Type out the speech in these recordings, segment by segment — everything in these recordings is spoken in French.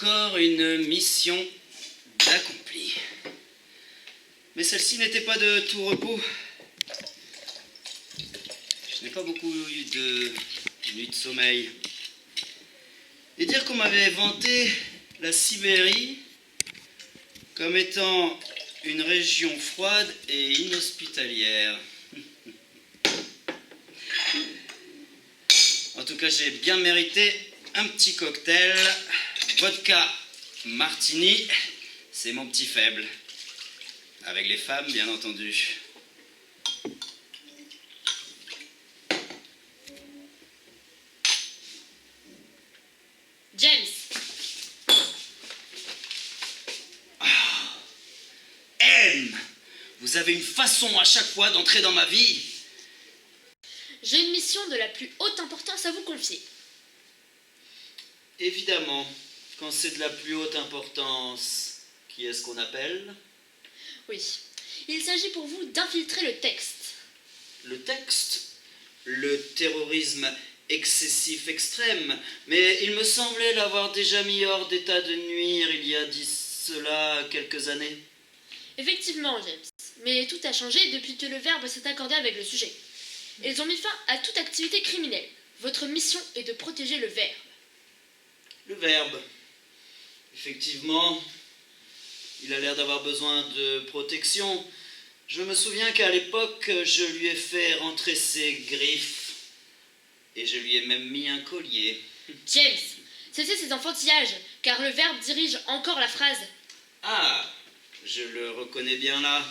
encore une mission d'accomplie. Mais celle-ci n'était pas de tout repos. Je n'ai pas beaucoup eu de nuits de sommeil. Et dire qu'on m'avait vanté la Sibérie comme étant une région froide et inhospitalière. En tout cas, j'ai bien mérité un petit cocktail. Vodka martini, c'est mon petit faible. Avec les femmes, bien entendu. James. M, vous avez une façon à chaque fois d'entrer dans ma vie. J'ai une mission de la plus haute importance à vous confier. Évidemment, quand c'est de la plus haute importance, qui est-ce qu'on appelle? Oui. Il s'agit pour vous d'infiltrer le texte. Le texte? Le terrorisme excessif extrême, mais il me semblait l'avoir déjà mis hors d'état de nuire il y a cela quelques années. Effectivement, James. Mais tout a changé depuis que le Verbe s'est accordé avec le sujet. Ils ont mis fin à toute activité criminelle. Votre mission est de protéger le Verbe. Le Verbe. Effectivement, il a l'air d'avoir besoin de protection. Je me souviens qu'à l'époque, je lui ai fait rentrer ses griffes. Et je lui ai même mis un collier. James, cessez ces enfantillages, car le Verbe dirige encore la phrase. Ah, je le reconnais bien là.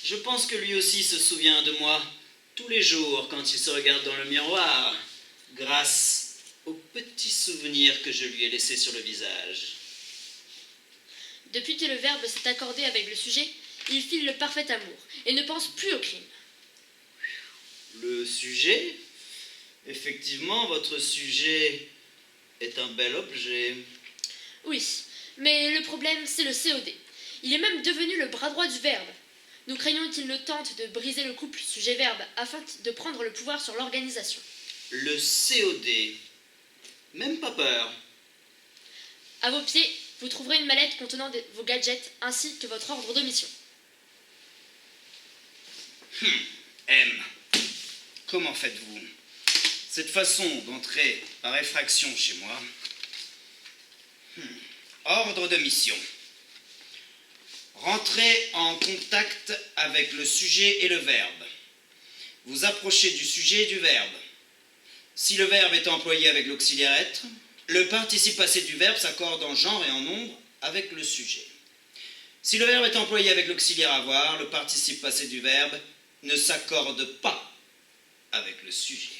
Je pense que lui aussi se souvient de moi, tous les jours quand il se regarde dans le miroir, grâce aux petits souvenirs que je lui ai laissés sur le visage. Depuis que le Verbe s'est accordé avec le sujet, il file le parfait amour et ne pense plus au crime. Le sujet? Effectivement, votre sujet est un bel objet. Oui, mais le problème, c'est le COD. Il est même devenu le bras droit du Verbe. Nous craignons qu'il ne tente de briser le couple sujet-verbe afin de prendre le pouvoir sur l'organisation. Le COD? Même pas peur. À vos pieds, vous trouverez une mallette contenant vos gadgets ainsi que votre ordre de mission. M, comment faites-vous? Cette façon d'entrer par effraction chez moi. Ordre de mission. Rentrez en contact avec le sujet et le verbe. Vous approchez du sujet et du verbe. Si le verbe est employé avec l'auxiliaire être, le participe passé du verbe s'accorde en genre et en nombre avec le sujet. Si le verbe est employé avec l'auxiliaire avoir, le participe passé du verbe ne s'accorde pas avec le sujet.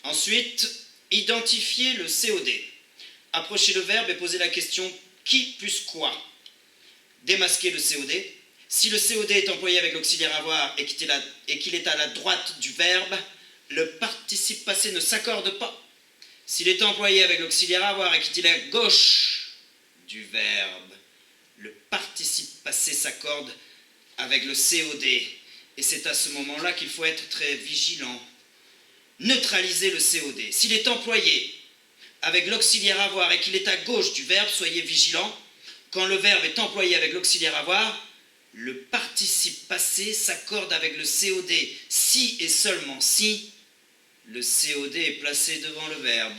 Ensuite, identifiez le COD. Approchez le verbe et posez la question « qui plus quoi ?» Démasquez le COD. Si le COD est employé avec l'auxiliaire avoir et qu'il est à la droite du verbe, le participe passé ne s'accorde pas. S'il est employé avec l'auxiliaire avoir et qu'il est à gauche du verbe, le participe passé s'accorde avec le COD. Et c'est à ce moment-là qu'il faut être très vigilant. Neutralisez le COD. S'il est employé avec l'auxiliaire avoir et qu'il est à gauche du verbe, soyez vigilant. Quand le verbe est employé avec l'auxiliaire avoir, le participe passé s'accorde avec le COD si et seulement si le COD est placé devant le verbe.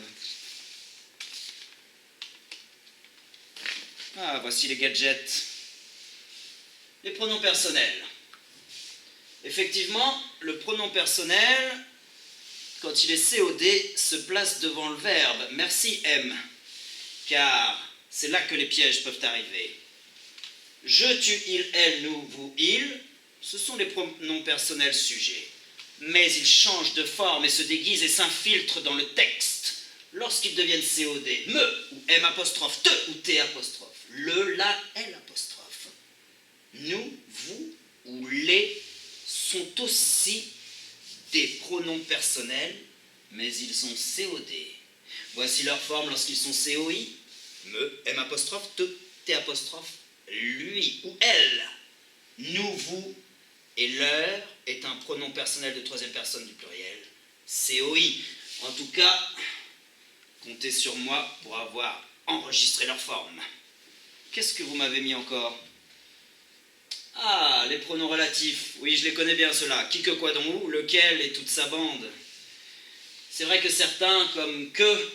Ah, voici les gadgets. Les pronoms personnels. Effectivement, le pronom personnel, quand il est COD, se place devant le verbe. Merci M, car c'est là que les pièges peuvent arriver. Je, tu, il, elle, nous, vous, il, ce sont les pronoms personnels sujets. Mais ils changent de forme et se déguisent et s'infiltrent dans le texte lorsqu'ils deviennent COD. Me ou M apostrophe, te ou T apostrophe, le, la, L apostrophe. Nous, vous ou les sont aussi des pronoms personnels, mais ils sont COD. Voici leur forme lorsqu'ils sont COI. Me, M apostrophe, te, T apostrophe, lui ou elle. Nous, vous et leur est un pronom personnel de troisième personne du pluriel. COI. En tout cas, Comptez sur moi pour avoir enregistré leur forme. Qu'est-ce que vous m'avez mis encore? Ah, les pronoms relatifs. Oui, je les connais bien, ceux-là. Qui, que, quoi, dont, où, lequel et toute sa bande. C'est vrai que certains, comme que,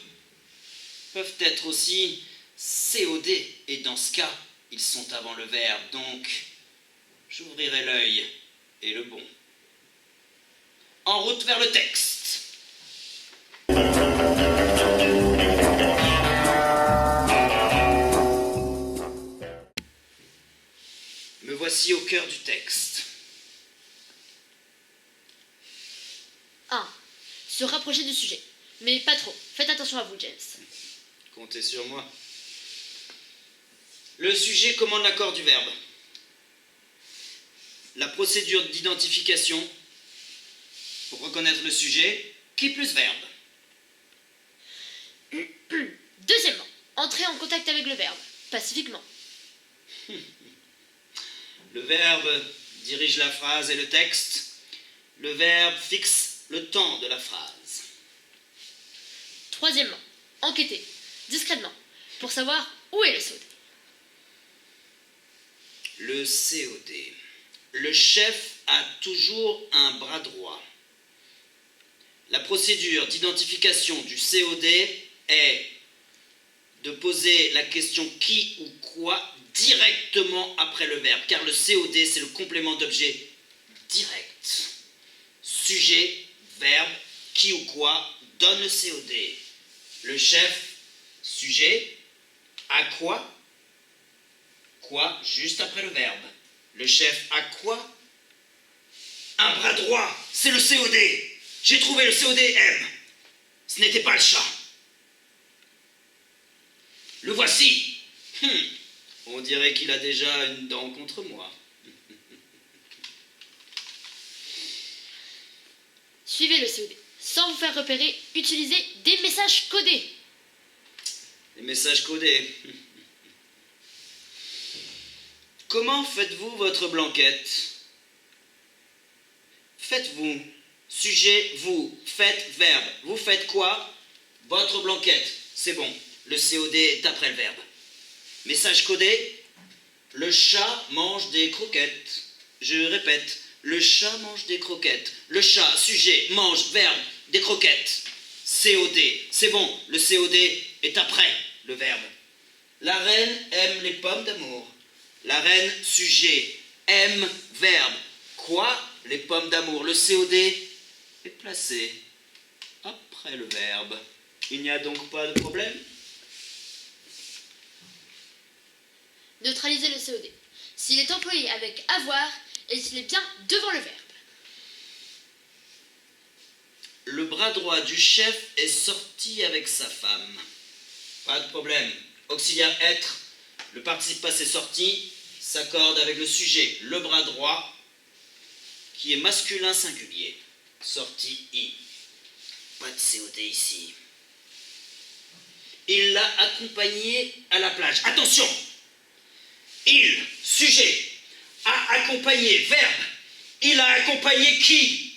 peuvent être aussi COD. Et dans ce cas, ils sont avant le verbe. Donc, j'ouvrirai l'œil et le bon. En route vers le texte. Me voici au cœur du texte. 1. Se rapprocher du sujet. Mais pas trop. Faites attention à vous, James. Comptez sur moi. Le sujet commande l'accord du verbe. La procédure d'identification pour reconnaître le sujet, qui plus verbe. Deuxièmement, entrer en contact avec le verbe, pacifiquement. Le verbe dirige la phrase et le texte. Le verbe fixe le temps de la phrase. Troisièmement, enquêter, discrètement, pour savoir où est le COD. Le COD. Le chef a toujours un bras droit. La procédure d'identification du COD est de poser la question qui ou quoi directement après le verbe, car le COD, c'est le complément d'objet direct. Sujet, verbe, qui ou quoi donne le COD. Le chef, sujet, à quoi? Quoi, juste après le verbe. Le chef a quoi? Un bras droit, c'est le COD. J'ai trouvé le COD M. Ce n'était pas le chat. Le voici. On dirait qu'il a déjà une dent contre moi. Suivez le COD. Sans vous faire repérer, utilisez des messages codés. Les messages codés. Comment faites-vous votre blanquette? Faites-vous. Sujet, vous. Faites, verbe. Vous faites quoi? Votre blanquette. C'est bon. Le COD est après le verbe. Message codé. Le chat mange des croquettes. Je répète. Le chat mange des croquettes. Le chat, sujet, mange, verbe, des croquettes. COD. C'est bon. Le COD est après le verbe. La reine aime les pommes d'amour. La reine, sujet, aime, verbe. Quoi? Les pommes d'amour. Le COD est placé après le verbe. Il n'y a donc pas de problème? Neutralisez le COD. S'il est employé avec avoir et s'il est bien devant le verbe. Le bras droit du chef est sorti avec sa femme. Pas de problème. Auxiliaire être, le participe passé sorti s'accorde avec le sujet, le bras droit, qui est masculin singulier. Sorti I. Pas de COD ici. Il l'a accompagné à la plage. Attention! Il, sujet, a accompagné, verbe. Il a accompagné qui?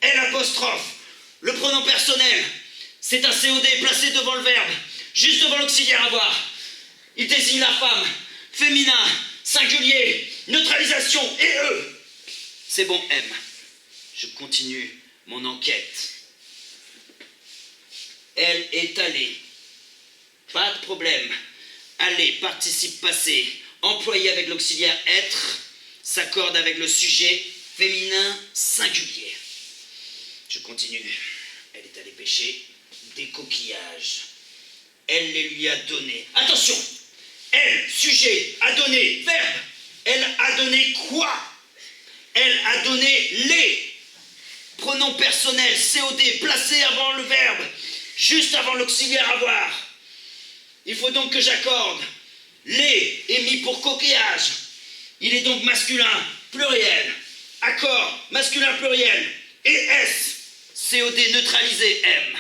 L apostrophe. Le pronom personnel. C'est un COD placé devant le verbe, juste devant l'auxiliaire avoir. Il désigne la femme. Féminin, singulier, neutralisation et E. C'est bon, M. Je continue mon enquête. Elle est allée. Pas de problème. Aller, participe passé, employé avec l'auxiliaire être, s'accorde avec le sujet féminin singulier. Je continue. Elle est allée pêcher des coquillages. Elle les lui a donnés. Attention! Elle, sujet, a donné, verbe. Elle a donné quoi? Elle a donné les. Pronom personnel, COD, placé avant le verbe, juste avant l'auxiliaire avoir. Il faut donc que j'accorde. Les est mis pour coquillage. Il est donc masculin, pluriel. Accord, masculin pluriel. Et S, COD neutralisé M.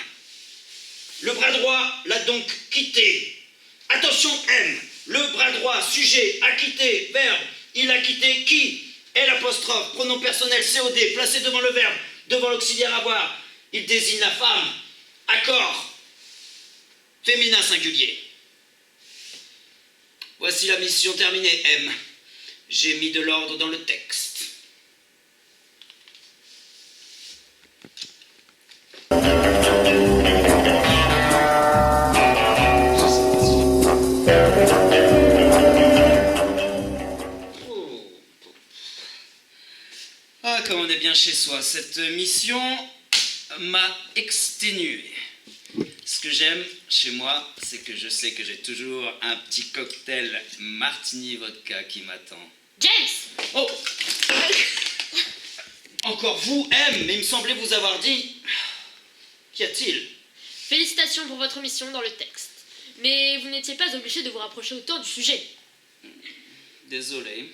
Le bras droit l'a donc quitté. Attention M, le bras droit, sujet, a quitté, verbe. Il a quitté qui? L apostrophe, pronom personnel COD, placé devant le verbe, devant l'auxiliaire avoir. Il désigne la femme. Accord. Féminin singulier. Voici la mission terminée, M. J'ai mis de l'ordre dans le texte. Ah, comme on est bien chez soi. Cette mission m'a exténué. Ce que j'aime chez moi, c'est que je sais que j'ai toujours un petit cocktail martini vodka qui m'attend. James! Oh! Encore vous, M, mais il me semblait vous avoir dit... Qu'y a-t-il? Félicitations pour votre mission dans le texte. Mais vous n'étiez pas obligé de vous rapprocher autant du sujet. Désolé.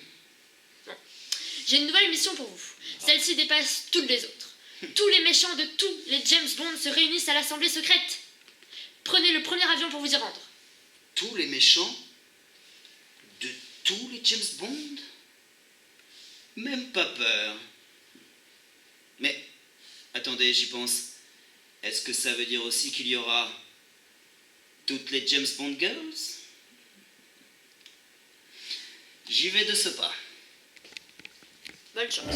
J'ai une nouvelle mission pour vous. Celle-ci dépasse toutes les autres. Tous les méchants de tous les James Bond se réunissent à l'assemblée secrète. Prenez le premier avion pour vous y rendre. Tous les méchants? De tous les James Bond? Même pas peur. Mais, attendez, j'y pense. Est-ce que ça veut dire aussi qu'il y aura toutes les James Bond Girls? J'y vais de ce pas. Bonne chance.